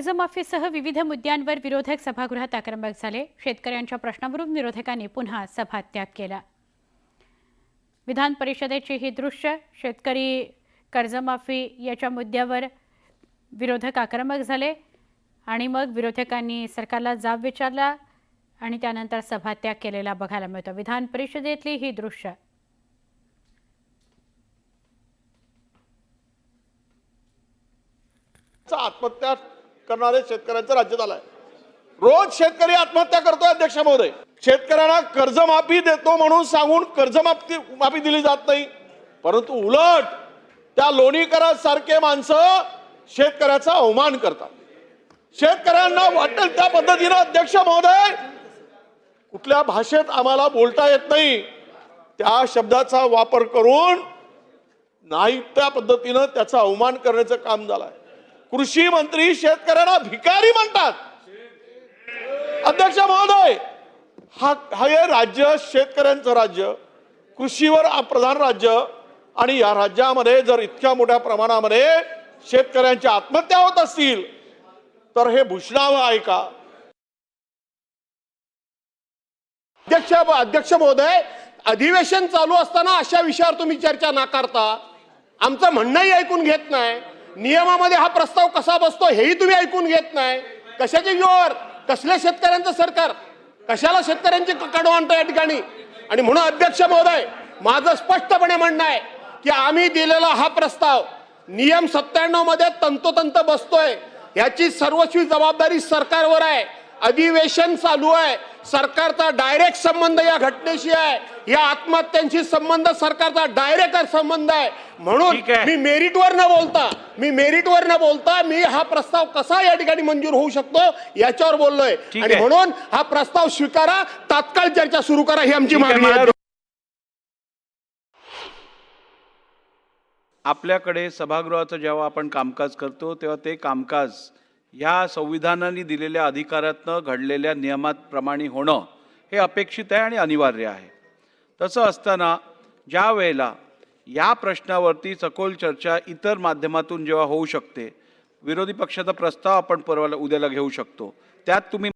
कर्जमाफीसह विविध मुद्द्यांवर विरोधक सभागृहात आक्रमक झाले। शेतकऱ्यांच्या प्रश्नावरून विरोधकांनी पुन्हा सभात्याग केला। विधान परिषदेची ही दृश्य शेतकरी कर्जमाफी याच्या मुद्द्यावर विरोधक आक्रमक झाले आणि मग विरोधकांनी सरकारला जाब विचारला आणि त्यानंतर सभात्याग केलेला बघायला मिळतो। विधान परिषदेतली ही दृश्य आत्महत्या करणारे शेतकऱ्यांचं राज्य झालंय। रोज शेतकरी आत्महत्या करतोय अध्यक्ष महोदय। शेतकऱ्यांना कर्जमाफी देतो म्हणून सांगून कर्जमाफी दिली जात नाही, परंतु उलट त्या लोणीकरांसारखे माणसं शेतकऱ्याचा अवमान करतात। शेतकऱ्यांना वाटेल त्या पद्धतीने अध्यक्ष महोदय कुठल्या भाषेत आम्हाला बोलता येत नाही त्या शब्दाचा वापर करून नाही त्या पद्धतीने त्याचा अवमान करण्याचं काम झालंय। कृषी मंत्री शेतकऱ्यांना भिकारी म्हणतात। अध्यक्ष महोदय, हे राज्य शेतकऱ्यांचं राज्य, कृषीवर प्रधान राज्य आणि या राज्यामध्ये जर इतक्या मोठ्या प्रमाणामध्ये शेतकऱ्यांच्या आत्महत्या होत असतील तर हे भूषणावं आहे का? अध्यक्ष महोदय, अधिवेशन चालू असताना अशा विषयावर तुम्ही चर्चा नाकारता, आमचं म्हणणंही ऐकून घेत नाही, नियमामध्ये हा प्रस्ताव कसा बसतो हेही तुम्ही ऐकून घेत नाही। कशाच्या जोर, कसल्या शेतकऱ्यांचं सरकार, कशाला शेतकऱ्यांची कडव आणतो या ठिकाणी? आणि म्हणून अध्यक्ष महोदय, माझं स्पष्टपणे म्हणणं आहे की आम्ही दिलेला हा प्रस्ताव नियम 97 मध्ये तंतोतंत बसतोय, याची सर्वस्वी जबाबदारी सरकारवर आहे। अधिवेशन चालू आहे, सरकारचा डायरेक्ट संबंध या घटनेशी आहे, या आत्महत्यांशी संबंध सरकारचा डायरेक्ट संबंध आहे। म्हणून मी मेरिटवर न बोलता मी हा प्रस्ताव कसा या ठिकाणी मंजूर होऊ शकतो याच्यावर बोललोय आणि म्हणून हा प्रस्ताव स्वीकारा, तात्काळ चर्चा सुरू करा ही आमची मागणी आहे। आपल्याकडे सभागृहाचं जेव्हा आपण कामकाज करतो तेव्हा ते कामकाज या संविधानाने दिलेल्या अधिकारातनं घडलेल्या नियमाप्रमाणे होणं हे अपेक्षित आहे आणि अनिवार्य आहे। तसं असताना ज्या वेळेला या प्रश्नावरती सखोल चर्चा इतर माध्यमातून जेव्हा होऊ शकते, विरोधी पक्षाचा प्रस्ताव आपण उद्याला घेऊ शकतो, त्यात तुम्ही